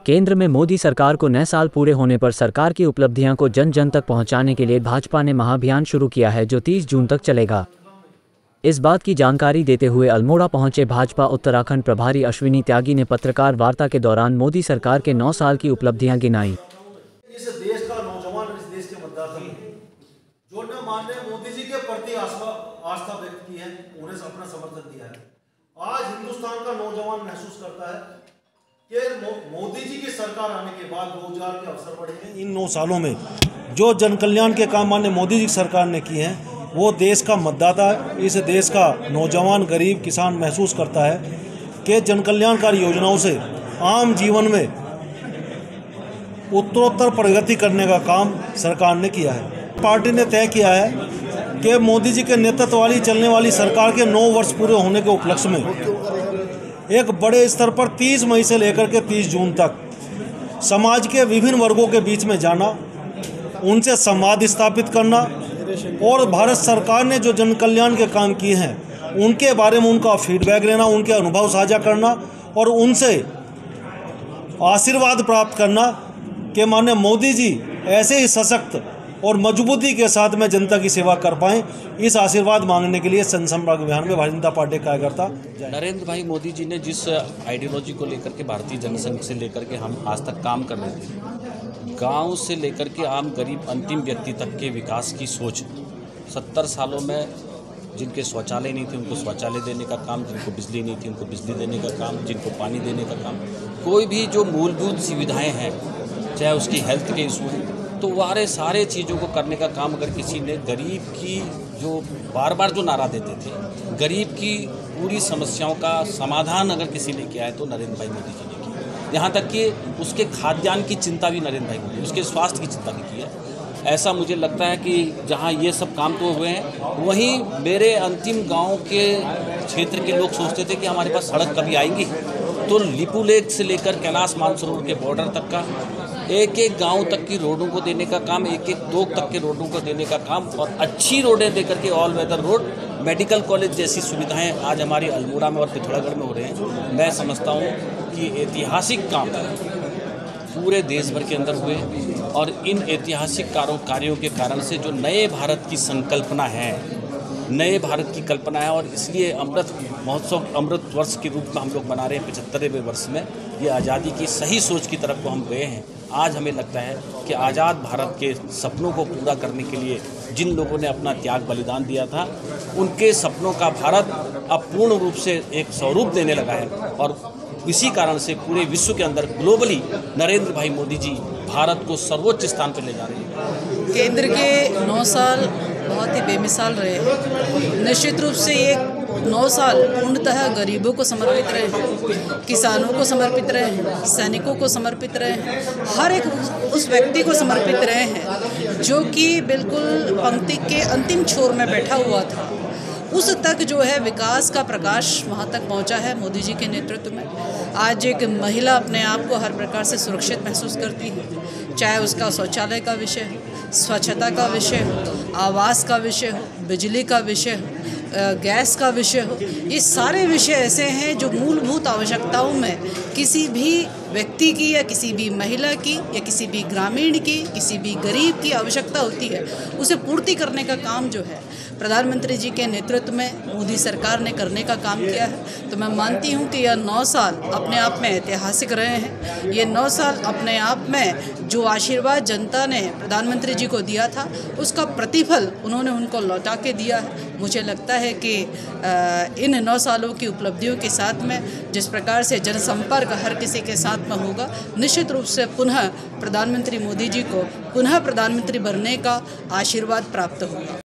केंद्र में मोदी सरकार को नए साल पूरे होने पर सरकार की उपलब्धियां को जन जन तक पहुंचाने के लिए भाजपा ने महाअभियान शुरू किया है, जो 30 जून तक चलेगा। इस बात की जानकारी देते हुए अल्मोड़ा पहुंचे भाजपा उत्तराखंड प्रभारी अश्विनी त्यागी ने पत्रकार वार्ता के दौरान मोदी सरकार के 9 साल की उपलब्धियां गिनाई। इस देश का नौजवान, इस देश के मतदाता जो न माननीय मोदी जी के प्रति आस्था व्यक्त की है, उन्हें अपना समर्थन दिया है। आज हिंदुस्तान का नौजवान महसूस करता है कि मोदी जी की सरकार आने के बाद रोजगार के अवसर बढ़े हैं। इन 9 सालों में जो जन कल्याण के काम माननीय मोदी जी की सरकार ने किए हैं, वो देश का मतदाता, इस देश का नौजवान, गरीब, किसान महसूस करता है कि जन कल्याणकारी योजनाओं से आम जीवन में उत्तरोत्तर प्रगति करने का काम सरकार ने किया है। पार्टी ने तय किया है कि मोदी जी के नेतृत्व वाली चलने वाली सरकार के 9 वर्ष पूरे होने के उपलक्ष्य में एक बड़े स्तर पर 30 मई से लेकर के 30 जून तक समाज के विभिन्न वर्गों के बीच में जाना, उनसे संवाद स्थापित करना और भारत सरकार ने जो जन कल्याण के काम किए हैं उनके बारे में उनका फीडबैक लेना, उनके अनुभव साझा करना और उनसे आशीर्वाद प्राप्त करना कि माननीय मोदी जी ऐसे ही सशक्त और मजबूती के साथ में जनता की सेवा कर पाएं। इस आशीर्वाद मांगने के लिए जनसंपर्क अभियान में भारतीय जनता पार्टी कार्यकर्ता नरेंद्र भाई मोदी जी ने जिस आइडियोलॉजी को लेकर के भारतीय जनसंघ से लेकर के हम आज तक काम कर रहे थे, गांव से लेकर के आम गरीब अंतिम व्यक्ति तक के विकास की सोच, 70 सालों में जिनके शौचालय नहीं थे उनको शौचालय देने का काम, जिनको बिजली नहीं थी उनको बिजली देने का काम, जिनको पानी देने का काम, कोई भी जो मूलभूत सुविधाएँ हैं, चाहे उसकी हेल्थ के इशू हैं, तो वारे सारे चीज़ों को करने का काम अगर किसी ने गरीब की जो बार बार जो नारा देते थे, गरीब की पूरी समस्याओं का समाधान अगर किसी ने किया है तो नरेंद्र भाई मोदी जी ने किया। यहाँ तक कि उसके खाद्यान्न की चिंता भी नरेंद्र भाई मोदी, उसके स्वास्थ्य की चिंता भी की है। ऐसा मुझे लगता है कि जहाँ ये सब काम तो हुए हैं, वहीं मेरे अंतिम गाँव के क्षेत्र के लोग सोचते थे कि हमारे पास सड़क कभी आएगी, तो लिपू लेक से लेकर कैलाश मानसरोवर के बॉर्डर तक का एक एक गांव तक की रोडों को देने का काम, एक एक तोक तक के रोडों को देने का काम और अच्छी रोडें देकर के all weather road, medical college जैसी सुविधाएं आज हमारी अल्मोड़ा में और पिथौरागढ़ में हो रहे हैं। मैं समझता हूं कि ऐतिहासिक काम पूरे देश भर के अंदर हुए और इन ऐतिहासिक कार्यों के कारण से जो नए भारत की संकल्पना है, नए भारत की कल्पना है, और इसलिए अमृत महोत्सव, अमृत वर्ष के रूप में हम लोग मना रहे हैं 75वें वर्ष में। ये आज़ादी की सही सोच की तरफ को हम गए हैं। आज हमें लगता है कि आज़ाद भारत के सपनों को पूरा करने के लिए जिन लोगों ने अपना त्याग बलिदान दिया था, उनके सपनों का भारत अब पूर्ण रूप से एक स्वरूप देने लगा है और इसी कारण से पूरे विश्व के अंदर ग्लोबली नरेंद्र भाई मोदी जी भारत को सर्वोच्च स्थान पर ले जा रहे हैं। केंद्र के 9 साल बहुत ही बेमिसाल रहे हैं। निश्चित रूप से ये 9 साल पूर्णतः गरीबों को समर्पित रहे हैं, किसानों को समर्पित रहे हैं, सैनिकों को समर्पित रहे हैं, हर एक उस व्यक्ति को समर्पित रहे हैं जो कि बिल्कुल पंक्ति के अंतिम छोर में बैठा हुआ था। उस तक जो है विकास का प्रकाश वहाँ तक पहुँचा है मोदी जी के नेतृत्व में। आज एक महिला अपने आप को हर प्रकार से सुरक्षित महसूस करती है, चाहे उसका शौचालय का विषय हो, स्वच्छता का विषय हो, आवास का विषय हो, बिजली का विषय हो, गैस का विषय हो। ये सारे विषय ऐसे हैं जो मूलभूत आवश्यकताओं में किसी भी व्यक्ति की या किसी भी महिला की या किसी भी ग्रामीण की, किसी भी गरीब की आवश्यकता होती है, उसे पूर्ति करने का काम जो है प्रधानमंत्री जी के नेतृत्व में मोदी सरकार ने करने का काम किया है। तो मैं मानती हूँ कि यह 9 साल अपने आप में ऐतिहासिक रहे हैं। ये 9 साल अपने आप में जो आशीर्वाद जनता ने प्रधानमंत्री जी को दिया था, उसका प्रतिफल उन्होंने उनको लौटा के दिया है। मुझे लगता है कि इन 9 सालों की उपलब्धियों के साथ में जिस प्रकार से जनसंपर्क हर किसी के साथ में होगा, निश्चित रूप से पुनः प्रधानमंत्री मोदी जी को पुनः प्रधानमंत्री बनने का आशीर्वाद प्राप्त होगा।